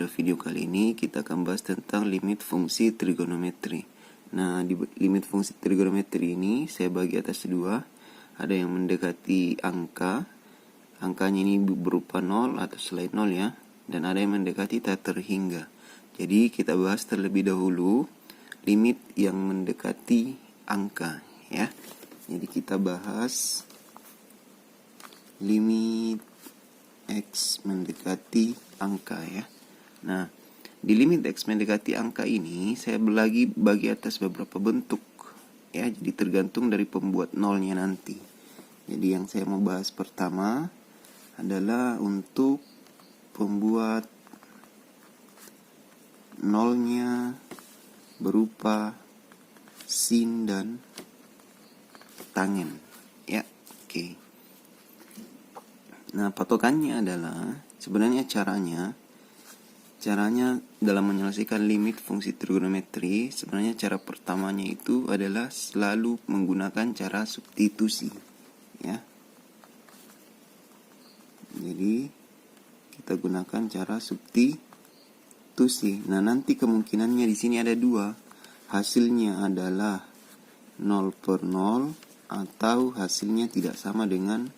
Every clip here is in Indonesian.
pada video kali ini kita akan bahas tentang limit fungsi trigonometri. Nah, di limit fungsi trigonometri ini saya bagi atas dua. Ada yang mendekati angka, angkanya ini berupa 0 atau selain 0 ya. Dan ada yang mendekati tak terhingga. Jadi kita bahas terlebih dahulu limit yang mendekati angka ya. Jadi kita bahas limit X mendekati angka ya. Nah, di limit X mendekati angka ini saya bagi atas beberapa bentuk ya. Jadi tergantung dari pembuat nolnya nanti. Jadi yang saya mau bahas pertama adalah untuk pembuat nolnya berupa sin dan tangen ya. Oke. Nah, patokannya adalah sebenarnya caranya dalam menyelesaikan limit fungsi trigonometri, sebenarnya cara pertamanya itu adalah selalu menggunakan cara substitusi ya. Jadi kita gunakan cara substitusi. Nah, nanti kemungkinannya di sini ada dua. Hasilnya adalah 0 per 0 atau hasilnya tidak sama dengan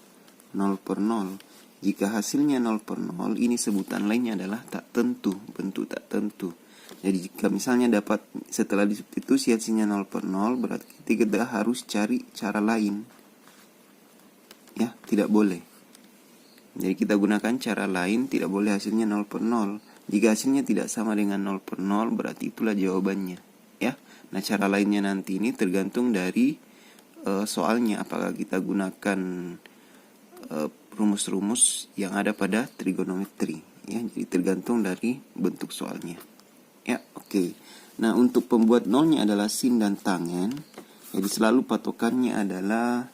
0 per 0. Jika hasilnya 0 per 0, ini sebutan lainnya adalah tak tentu, bentuk tak tentu. Jadi jika misalnya dapat setelah disubstitusi hasilnya 0 per 0, berarti kita harus cari cara lain. Ya, tidak boleh. Jadi kita gunakan cara lain, tidak boleh hasilnya 0 per 0. Jika hasilnya tidak sama dengan 0 per 0, berarti itulah jawabannya. Ya. Nah, cara lainnya nanti ini tergantung dari soalnya. Apakah kita gunakan rumus-rumus yang ada pada trigonometri ya. Jadi tergantung dari bentuk soalnya ya. Oke. Nah, untuk pembuat nolnya adalah sin dan tangen. Jadi selalu patokannya adalah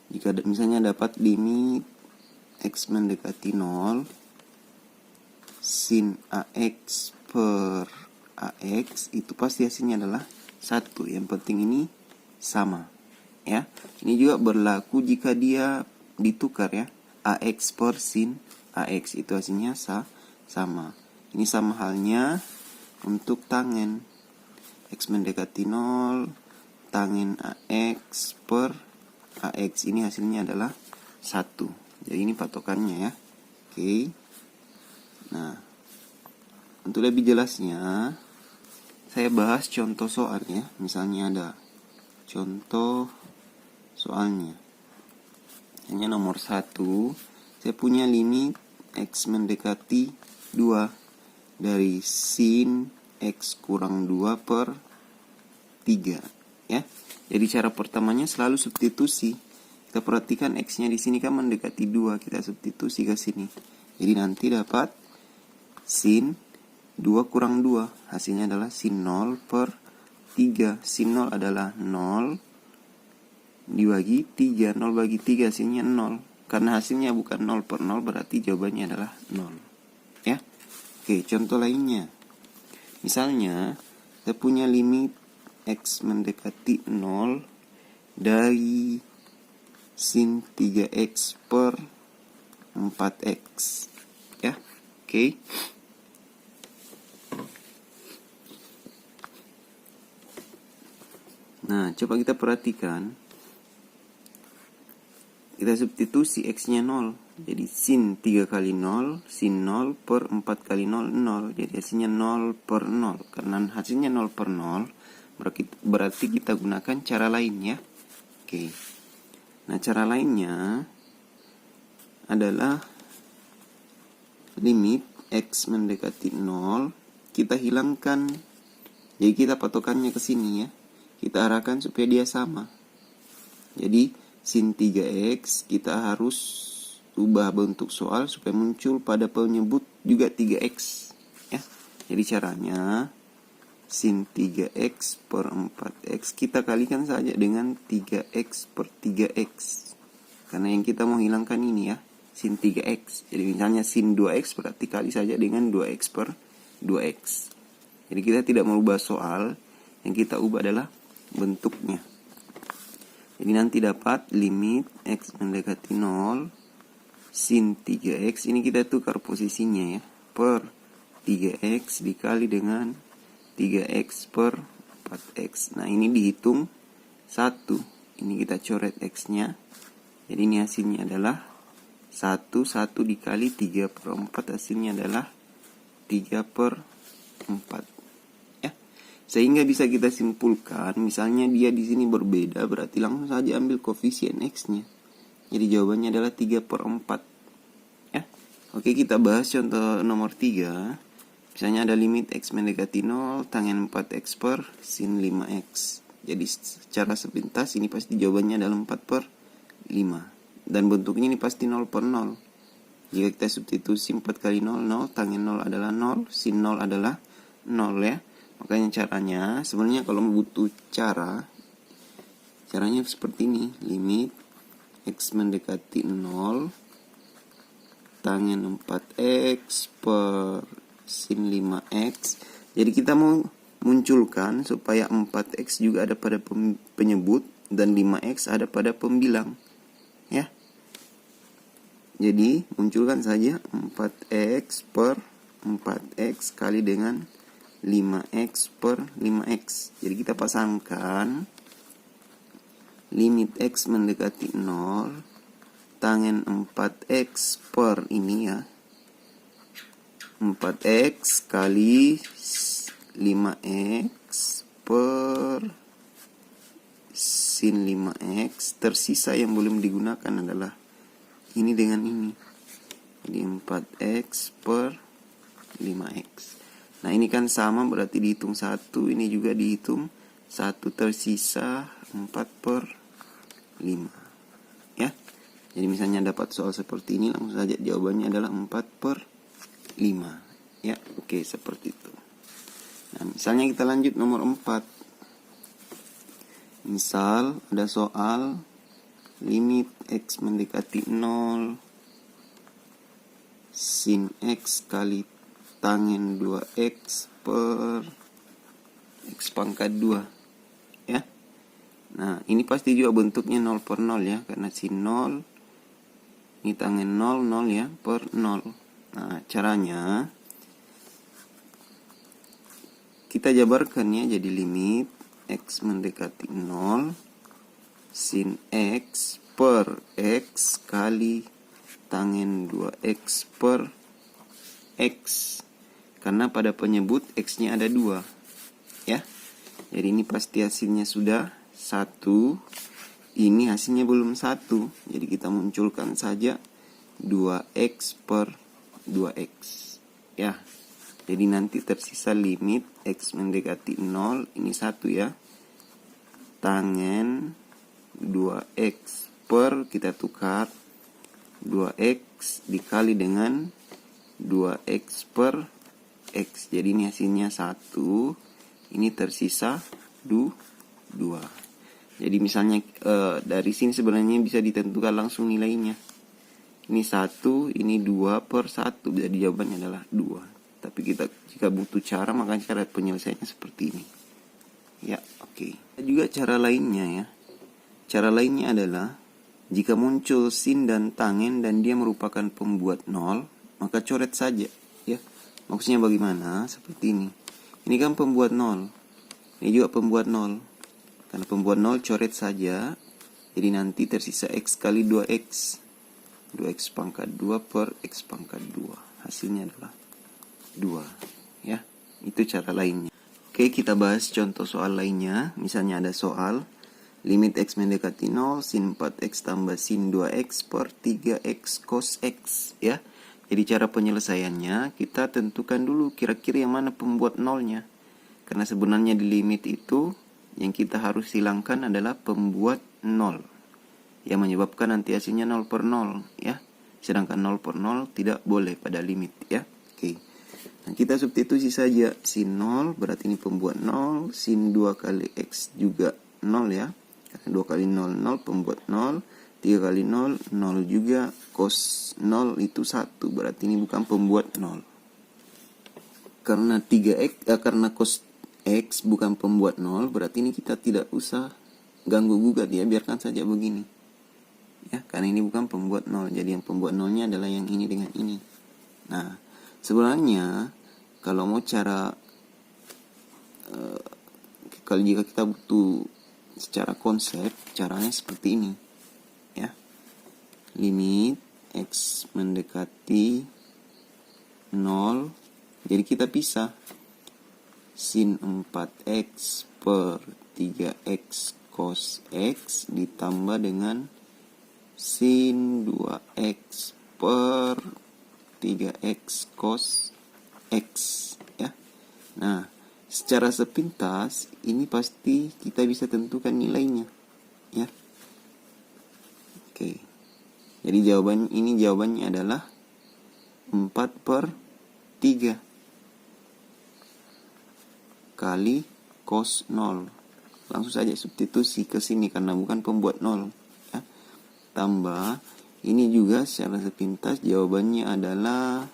jika misalnya dapat limit X mendekati 0, sin AX per AX, itu pasti hasilnya adalah 1. Yang penting ini sama ya. Ini juga berlaku jika dia ditukar ya. AX per sin AX itu hasilnya sama. Ini sama halnya untuk tangen. X mendekati 0, tangen AX per AX ini hasilnya adalah 1. Jadi ini patokannya ya. Oke. Nah, untuk lebih jelasnya saya bahas contoh soal ya. Misalnya ada contoh soalnya. Hanya nomor 1, saya punya limit X mendekati 2 dari sin X kurang 2 per 3 ya. Jadi cara pertamanya selalu substitusi. Kita perhatikan X-nya di sini kan mendekati 2, kita substitusi ke sini. Jadi nanti dapat sin 2 kurang 2, hasilnya adalah sin 0 per 3. Sin 0 adalah 0 dibagi 3. 0 bagi 3 hasilnya 0. Karena hasilnya bukan 0 per 0, berarti jawabannya adalah 0. Ya. Oke, contoh lainnya. Misalnya, kita punya limit X mendekati 0 dari sin 3X per 4X. Ya. Oke. Nah, coba kita perhatikan. Kita substitusi X-nya 0. Jadi sin 3 kali 0, sin 0 per 4 kali 0, 0. Jadi hasilnya 0 per 0. Karena hasilnya 0 per 0, berarti kita gunakan cara lain ya. Oke. Nah, cara lainnya adalah limit X mendekati 0. Kita hilangkan. Jadi kita patokannya ke sini ya. Kita arahkan supaya dia sama. Jadi sin 3X kita harus ubah bentuk soal supaya muncul pada penyebut juga 3X ya. Jadi caranya sin 3X per 4X kita kalikan saja dengan 3X per 3X. Karena yang kita mau hilangkan ini ya, sin 3X. Jadi misalnya sin 2X berarti kali saja dengan 2X per 2X. Jadi kita tidak merubah soal, yang kita ubah adalah bentuknya. Jadi nanti dapat limit X mendekati 0 sin 3X. Ini kita tukar posisinya ya. per 3x dikali dengan 3x per 4x. Nah ini dihitung 1. Ini kita coret x-nya. Jadi ini hasilnya adalah 1 dikali 3 per 4, hasilnya adalah 3 per 4. Ya. Sehingga bisa kita simpulkan, misalnya dia di sini berbeda, berarti langsung saja ambil koefisien x-nya. Jadi jawabannya adalah 3 per 4. Ya. Oke, kita bahas contoh nomor 3. Misalnya ada limit x mendekati 0, tangen 4x per sin 5x. Jadi secara sepintas ini pasti jawabannya adalah 4 per 5. Dan bentuknya ini pasti 0 per 0. Jika kita substitusi 4 kali 0, 0, tangen 0 adalah 0, sin 0 adalah 0 ya. Makanya caranya, sebenarnya kalau butuh caranya seperti ini. Limit x mendekati 0, tangen 4x per sin 5x. Jadi kita mau munculkan supaya 4x juga ada pada penyebut dan 5x ada pada pembilang. Ya. Jadi munculkan saja 4x per 4x kali dengan 5x per 5x. Jadi kita pasangkan limit x mendekati 0, tangen 4x per ini ya, 4x kali 5x per sin 5x. Tersisa yang belum digunakan adalah ini dengan ini. Jadi 4x per 5x. Nah ini kan sama, berarti dihitung 1. Ini juga dihitung 1, tersisa 4 per 5. Ya. Jadi misalnya dapat soal seperti ini, langsung saja jawabannya adalah 4 per 5. Ya, oke, seperti itu. Nah, misalnya kita lanjut nomor 4. Misal ada soal limit x mendekati 0, sin x kali tangen 2x per x pangkat 2. Ya. Nah, ini pasti juga bentuknya 0 per 0 ya, karena sin 0 ini tangen 0, 0 ya, per 0. Nah, caranya kita jabarkan ya, jadi limit x mendekati 0, sin x per x kali tangen 2x per x. Karena pada penyebut x-nya ada 2. Ya. Jadi ini pasti hasilnya sudah 1. Ini hasilnya belum 1. Jadi kita munculkan saja 2x per 2x. Ya. Jadi nanti tersisa limit x mendekati 0, ini 1 ya. Tangen 2x per, kita tukar 2x dikali dengan 2x per x. Jadi ini hasilnya 1. Ini tersisa 2. Jadi misalnya dari sini sebenarnya bisa ditentukan langsung nilainya. Ini 1, ini 2 per 1. Jadi jawabannya adalah 2. Tapi kita jika butuh cara, maka cara penyelesaiannya seperti ini. Ya, oke. Juga cara lainnya ya. Cara lainnya adalah jika muncul sin dan tangen dan dia merupakan pembuat 0, maka coret saja ya. Maksudnya bagaimana? Seperti ini. Ini kan pembuat 0. Ini juga pembuat 0. Karena pembuat 0 coret saja. Jadi nanti tersisa x kali 2x. 2x pangkat 2 per x pangkat 2. Hasilnya adalah 2. Ya, itu cara lainnya. Oke, kita bahas contoh soal lainnya. Misalnya ada soal limit x mendekati 0, sin 4x tambah sin 2x per 3x cos x. Ya, jadi cara penyelesaiannya kita tentukan dulu kira-kira yang mana pembuat 0-nya. Karena sebenarnya di limit itu yang kita harus hilangkan adalah pembuat 0. Yang menyebabkan nanti hasilnya 0 per 0 ya. Sedangkan 0 per 0 tidak boleh pada limit ya. Oke. Nah, kita substitusi saja sin 0 berarti ini pembuat 0, sin 2 kali x juga 0 ya. Karena 2 kali 0 0 pembuat 0, 3 kali 0 0 juga, cos 0 itu 1 berarti ini bukan pembuat 0. Karena 3x karena cos x bukan pembuat 0, berarti ini kita tidak usah ganggu gugat ya, biarkan saja begini. Ya, karena ini bukan pembuat 0. Jadi yang pembuat 0-nya adalah yang ini dengan ini. Nah, Sebenarnya kalau mau kalau jika kita butuh secara konsep, caranya seperti ini ya. Limit X mendekati 0, jadi kita pisah sin 4X per 3X cos X ditambah dengan sin 2X per 3X cos X ya. Nah, secara sepintas ini pasti kita bisa tentukan nilainya ya. Oke. Jadi jawabannya adalah 4/3 kali cos 0. Langsung saja substitusi ke sini karena bukan pembuat 0 ya. Tambah ini juga secara sepintas jawabannya adalah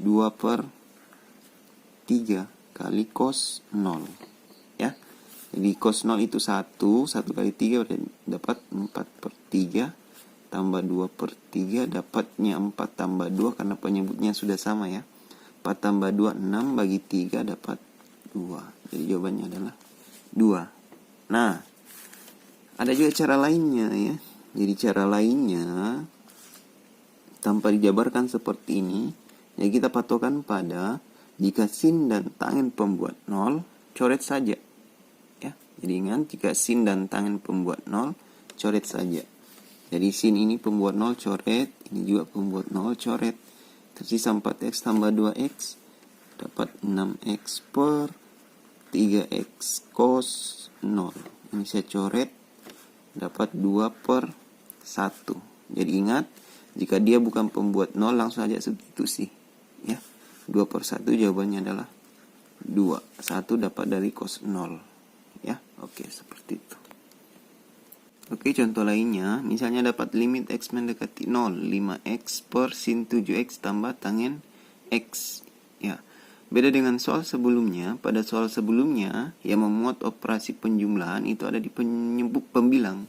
2/3 kali cos 0 ya. Jadi cos 0 itu 1 kali 3 dapat 4/3 tambah 2/3 dapatnya 4 tambah 2 karena penyebutnya sudah sama ya. 4 tambah 2 6 bagi 3 dapat 2. Jadi jawabannya adalah 2. Nah, ada juga cara lainnya ya. Jadi cara lainnya tanpa dijabarkan seperti ini, ya kita patokan pada jika sin dan tangen pembuat 0, coret saja. Ya. Jadi ingat, jika sin dan tangen pembuat 0, coret saja. Jadi sin ini pembuat 0 coret, ini juga pembuat 0 coret. Tersisa 4X tambah 2X dapat 6X per 3X cos 0. Ini saya coret, dapat 2/1. Jadi ingat, jika dia bukan pembuat 0 langsung saja substitusi ya. 2/1 jawabannya adalah 2. 1 dapat dari cos 0 ya. Oke, seperti itu. Oke, contoh lainnya, misalnya dapat limit X mendekati 0, 5X per sin 7X tambah tangen X ya. Beda dengan soal sebelumnya, pada soal sebelumnya yang memuat operasi penjumlahan itu ada di penyebut pembilang.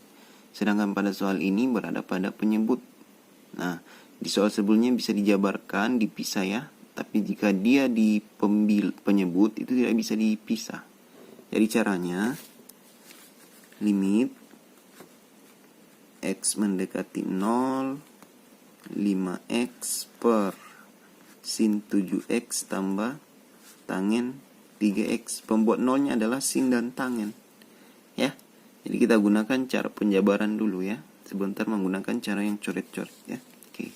Sedangkan pada soal ini berada pada penyebut. Nah, di soal sebelumnya bisa dijabarkan, dipisah ya. Tapi jika dia di penyebut itu tidak bisa dipisah. Jadi caranya, limit X mendekati 0, 5X per sin 7X tambah tangen 3X. Pembuat nolnya adalah sin dan tangen ya. Jadi kita gunakan cara penjabaran dulu ya. Sebentar menggunakan cara yang coret-coret ya. Oke.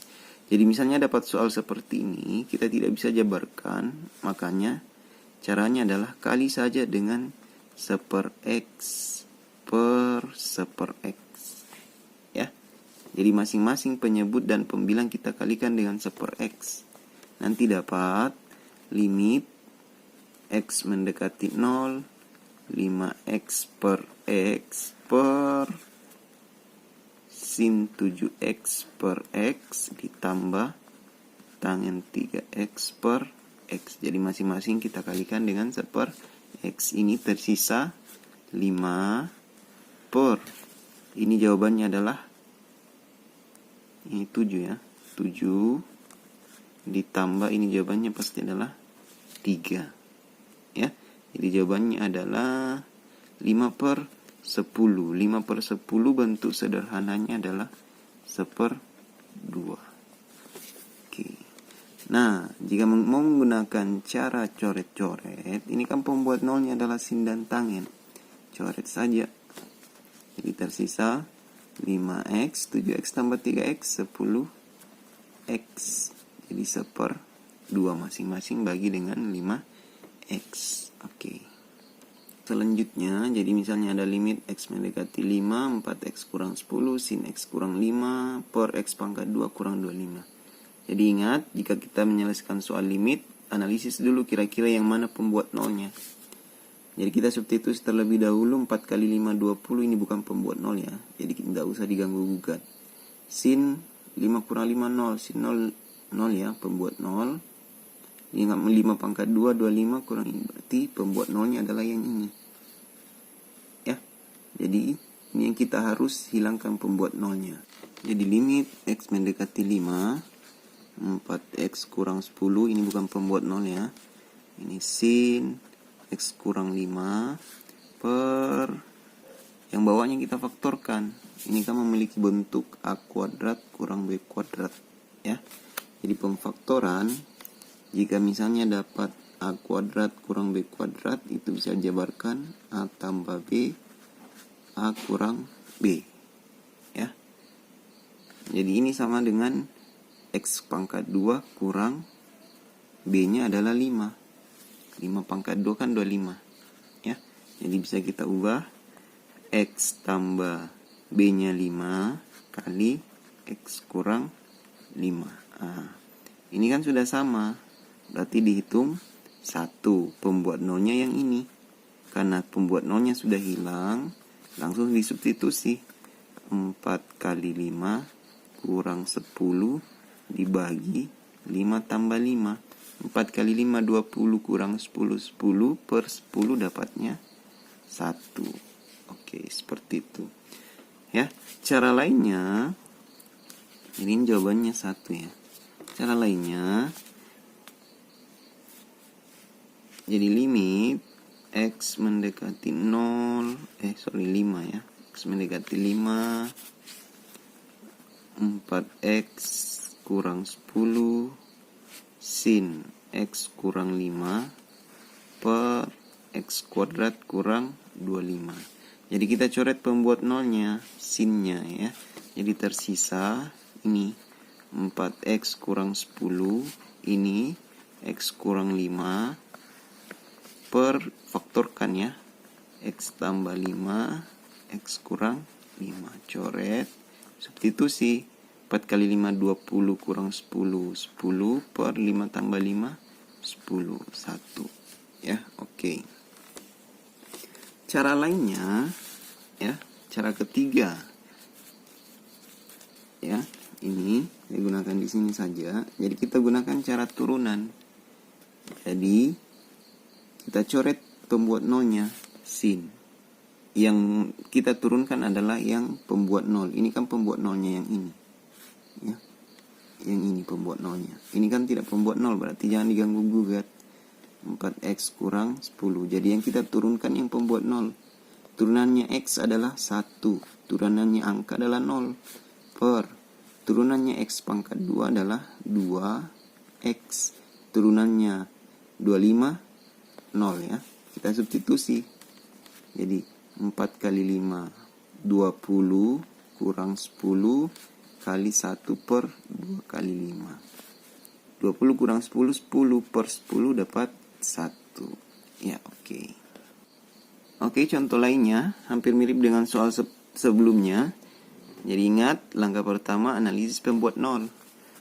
Jadi misalnya dapat soal seperti ini, kita tidak bisa jabarkan, makanya caranya adalah kali saja dengan 1/X per 1/X ya. Jadi masing-masing penyebut dan pembilang kita kalikan dengan 1/X. Nanti dapat limit X mendekati 0, 5X per X per sin 7X per X ditambah tangen 3X per X. Jadi masing-masing kita kalikan dengan 1/X. Ini tersisa 5 per. Ini jawabannya adalah ini 7 ya. 7 ditambah ini jawabannya pasti adalah 3. Ya. Jadi jawabannya adalah 5/10. 5/10 bentuk sederhananya adalah 1/2. Oke. Nah, jika mau menggunakan cara coret-coret, ini kan pembuat nolnya adalah sin dan tangen. Coret saja. Jadi tersisa 5X, 7X tambah 3X, 10X. Jadi 1/2 masing-masing bagi dengan 5X. Oke. Selanjutnya, jadi misalnya ada limit X mendekati 5, 4X kurang 10, sin X kurang 5, per X pangkat 2 kurang 25. Jadi ingat, jika kita menyelesaikan soal limit, analisis dulu kira-kira yang mana pembuat nolnya. Jadi kita substitusi terlebih dahulu. 4 kali 5, 20, ini bukan pembuat nol ya. Jadi tidak usah diganggu gugat. Sin 5 kurang 5, 0. Sin 0 ya, pembuat 0. Ingat 5 pangkat 2, 25 kurang ini. Berarti pembuat nolnya adalah yang ini. Ya. Jadi ini yang kita harus hilangkan pembuat nolnya. Jadi limit X mendekati 5. 4x kurang 10, ini bukan pembuat 0 ya. Ini sin x kurang 5 per yang bawahnya kita faktorkan. Ini kan memiliki bentuk a kuadrat kurang b kuadrat ya. Jadi pemfaktoran, jika misalnya dapat a kuadrat kurang b kuadrat, itu bisa dijabarkan a tambah b, a kurang b ya. Jadi ini sama dengan x pangkat 2 kurang b nya adalah 5. 5 pangkat 2 kan 25 ya. Jadi bisa kita ubah x tambah b nya 5 kali x kurang 5. Ini kan sudah sama, berarti dihitung 1 pembuat nolnya yang ini. Karena pembuat nolnya sudah hilang, langsung disubstitusi. 4 kali 5 kurang 10 dibagi 5 tambah 5. 4 kali 5 20 kurang 10 10 per 10 dapatnya 1. Oke, seperti itu ya. Cara lainnya, ini jawabannya 1 ya. Cara lainnya, jadi limit x mendekati 5 ya. X mendekati 5, 4x kurang 10 sin x kurang 5 per x kuadrat kurang 25. Jadi kita coret pembuat nolnya, sinnya ya. Jadi tersisa ini 4x kurang 10, ini x kurang 5 per faktorkan ya. X tambah 5, x kurang 5. Coret, substitusi. 4 kali 5 20 kurang 10 10 per 5 tambah 5 10 1 ya. Oke. Cara lainnya ya, cara ketiga ya, ini saya gunakan di sini saja. Jadi kita gunakan cara turunan. Jadi kita coret pembuat nolnya, sin. Yang kita turunkan adalah yang pembuat nol. Ini kan pembuat nolnya yang ini ya. Yang ini pembuat nolnya. Ini kan tidak pembuat nol, berarti jangan diganggu gugat. 4x kurang 10. Jadi yang kita turunkan yang pembuat nol. Turunannya x adalah 1, turunannya angka adalah 0 per turunannya x pangkat 2 adalah 2x, turunannya 25 0 ya. Kita substitusi. Jadi 4 kali 5 20 kurang 10 kali 1 per 2 kali 5. 20 kurang 10, 10 per 10 dapat 1. Ya, oke. Oke, contoh lainnya hampir mirip dengan soal sebelumnya. Jadi ingat, langkah pertama analisis pembuat 0.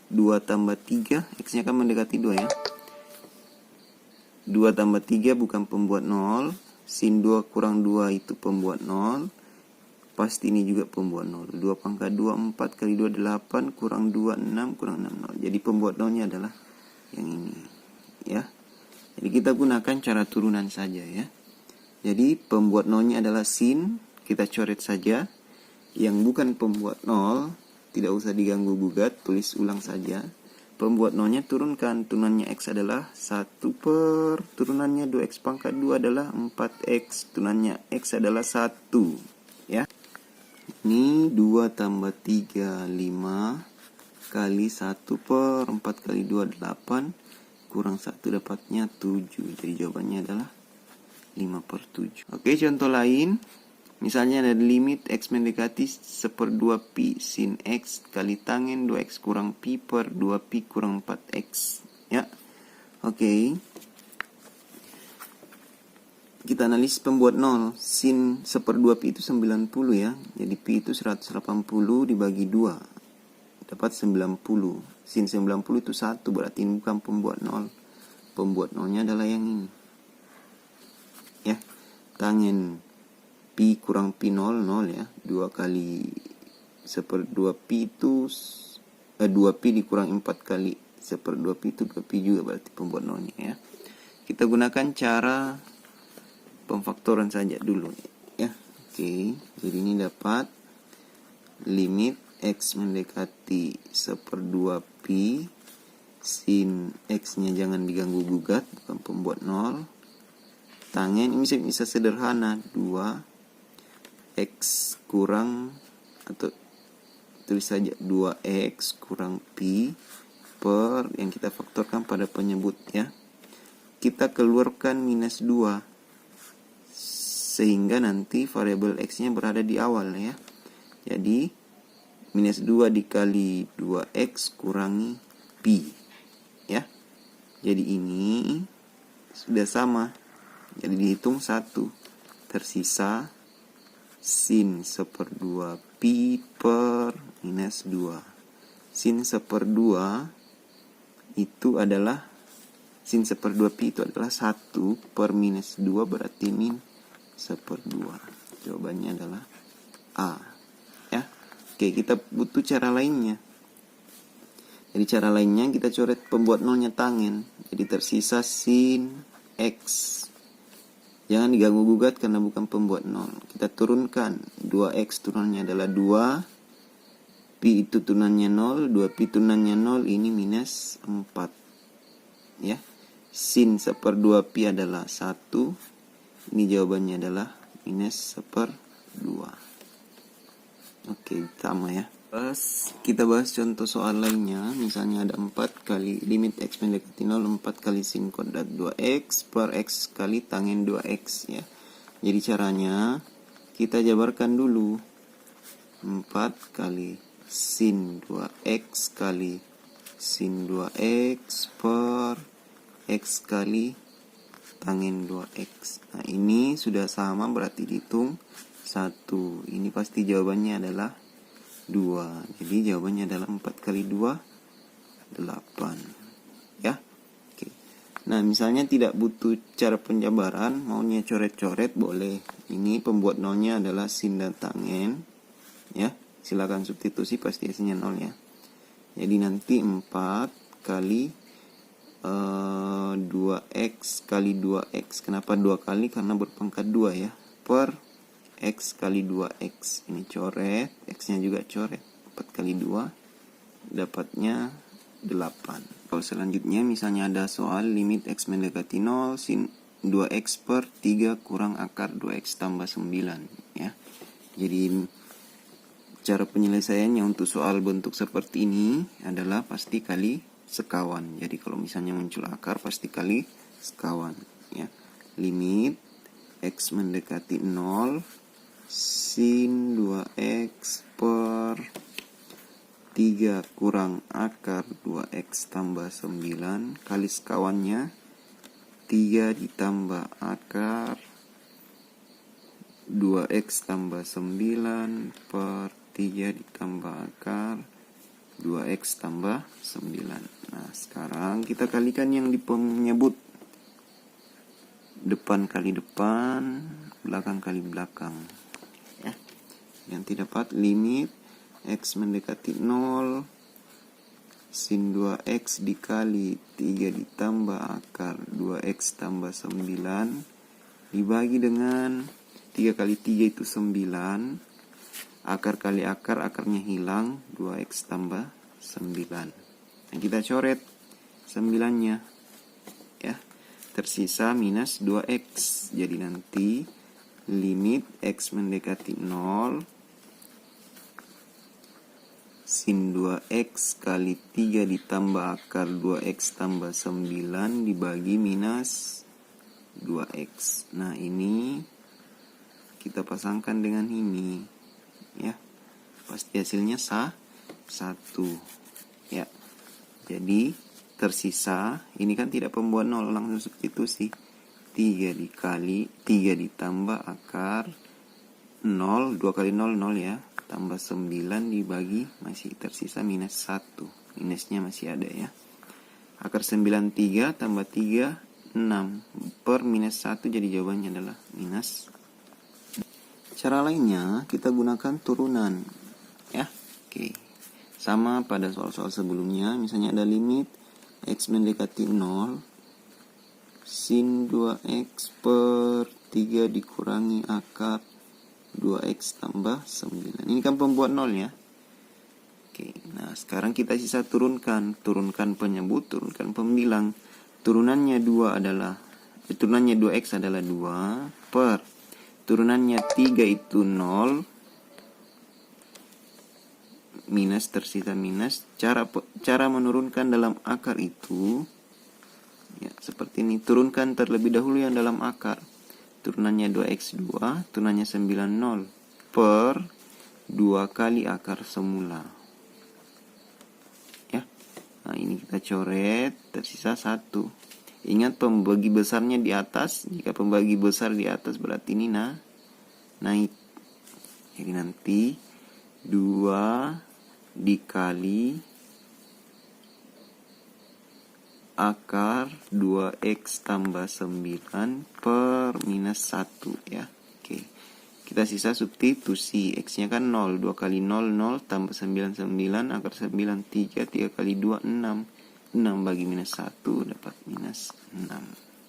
2 tambah 3, x-nya kan mendekati 2 ya. 2 tambah 3 bukan pembuat 0. Sin 2 kurang 2 itu pembuat 0. Pasti ini juga pembuat 0. 2 pangkat 2, 4 kali 2, 8, kurang 2, 6, kurang 6, 0. Jadi pembuat 0-nya adalah yang ini. Ya. Jadi kita gunakan cara turunan saja ya. Jadi pembuat 0-nya adalah sin. Kita coret saja. Yang bukan pembuat 0, tidak usah diganggu gugat, tulis ulang saja. Pembuat 0-nya turunkan. Turunannya x adalah 1 per turunannya 2x pangkat 2 adalah 4x. Turunannya x adalah 1. Ya. Ini 2 tambah 3, 5 kali 1 per 4 kali 2, 8 kurang 1 dapatnya 7. Jadi jawabannya adalah 5 per 7. Oke, contoh lain. Misalnya ada limit x mendekati 1/2 pi sin x kali tangen 2x kurang pi per 2 pi kurang 4x. Ya, oke. Kita analisis pembuat 0. Sin 1/2 pi itu 90 ya. Jadi pi itu 180 dibagi 2. Dapat 90. Sin 90 itu 1. Berarti ini bukan pembuat 0. Pembuat 0-nya adalah yang ini. Ya. Tangen pi kurang pi 0, 0 ya. 2 kali 1/2 pi itu 2 pi dikurang 4 kali 1/2 pi itu 2 pi juga. Berarti pembuat 0-nya ya. Kita gunakan cara pemfaktoran saja dulu ya. Oke, jadi ini dapat limit x mendekati 1/2 pi sin X-nya jangan diganggu gugat, bukan pembuat 0. Tangen ini bisa sederhana, 2X kurang, atau tulis saja 2X kurang Pi per yang kita faktorkan pada penyebut ya. Kita keluarkan minus 2 sehingga nanti variabel X-nya berada di awal ya. Jadi minus 2 dikali 2X kurangi Pi ya. Jadi ini sudah sama. Jadi dihitung 1. Tersisa sin 1/2 Pi per minus 2. Sin 1/2 itu adalah sin 1/2 Pi itu adalah 1 per minus 2 berarti min 1/2. Jawabannya adalah A. Ya. Oke, kita butuh cara lainnya. Jadi cara lainnya kita coret pembuat nolnya tangen. Jadi tersisa sin X. Jangan diganggu gugat karena bukan pembuat 0. Kita turunkan. 2X turunannya adalah 2. Pi itu turunannya 0. 2Pi turunannya 0. Ini minus 4. Ya. Sin 1/2 Pi adalah 1. Ini jawabannya adalah minus 1/2. Oke, sama ya. Kita bahas contoh soal lainnya. Misalnya ada 4 kali limit X mendekati 0, 4 kali sin kuadrat 2X per X kali tangen 2X ya. Jadi caranya kita jabarkan dulu. 4 kali sin 2X kali sin 2X per X kali tangen 2X. Nah ini sudah sama berarti dihitung 1. Ini pasti jawabannya adalah 2. Jadi jawabannya adalah 4 kali 2 8 ya. Oke. Nah misalnya tidak butuh cara penjabaran, maunya coret-coret boleh. Ini pembuat nolnya adalah sin dan tangen ya. Silakan substitusi, pasti hasilnya 0 ya. Jadi nanti 4 kali 2X kali 2X. Kenapa 2 kali? Karena berpangkat 2 ya. Per X kali 2X. Ini coret, X-nya juga coret. 4 kali 2 dapatnya 8. Kalau selanjutnya misalnya ada soal limit X mendekati 0 sin 2X per 3 kurang akar 2X tambah 9 ya. Jadi cara penyelesaiannya untuk soal bentuk seperti ini adalah pasti kali sekawan. Jadi kalau misalnya muncul akar pasti kali sekawan ya. Limit X mendekati 0 sin 2X per 3 kurang akar 2X tambah 9 kali sekawannya 3 ditambah akar 2X tambah 9 per 3 ditambah akar 2X tambah 9. Nah sekarang kita kalikan yang di penyebut. Depan kali depan, belakang kali belakang ya. Yang dapat limit X mendekati 0 sin 2X dikali 3 ditambah akar 2X tambah 9 dibagi dengan 3 kali 3 itu 9. Akar kali akar, akarnya hilang, 2X tambah 9. Nah, kita coret 9-nya ya. Tersisa minus 2X. Jadi nanti limit X mendekati 0 sin 2X kali 3 ditambah akar 2X tambah 9 dibagi minus 2X. Nah ini kita pasangkan dengan ini ya, pasti hasilnya 1 ya. Jadi tersisa ini kan tidak pembuat 0, langsung substitusi 3 dikali 3 ditambah akar 0, 2 kali 0 0 ya, tambah 9 dibagi masih tersisa minus 1, minusnya masih ada ya. Akar 9 3 tambah 3 6 per minus 1, jadi jawabannya adalah minus. Cara lainnya kita gunakan turunan ya. Oke. Sama pada soal-soal sebelumnya, misalnya ada limit X mendekati 0 sin 2X per 3 dikurangi akar 2X tambah 9. Ini kan pembuat 0 ya. Oke, nah sekarang kita sisa turunkan penyebut, turunkan pembilang. Turunannya 2X adalah 2 per turunannya 3 itu 0 minus, tersisa minus. Cara menurunkan dalam akar itu ya seperti ini. Turunkan terlebih dahulu yang dalam akar. Turunannya 2x2, turunannya 90 per 2 kali akar semula. Ya. Nah, ini kita coret, tersisa 1. Ingat pembagi besarnya di atas. Jika pembagi besar di atas berarti ini naik. Jadi nanti 2 dikali akar 2x tambah 9 per minus 1 ya. Oke. Kita sisa substitusi. X-nya kan 0. 2 kali 0, 0 tambah 9, 9. Akar 9, 3. 3 kali 2, 6. 6 bagi minus 1 dapat minus 6.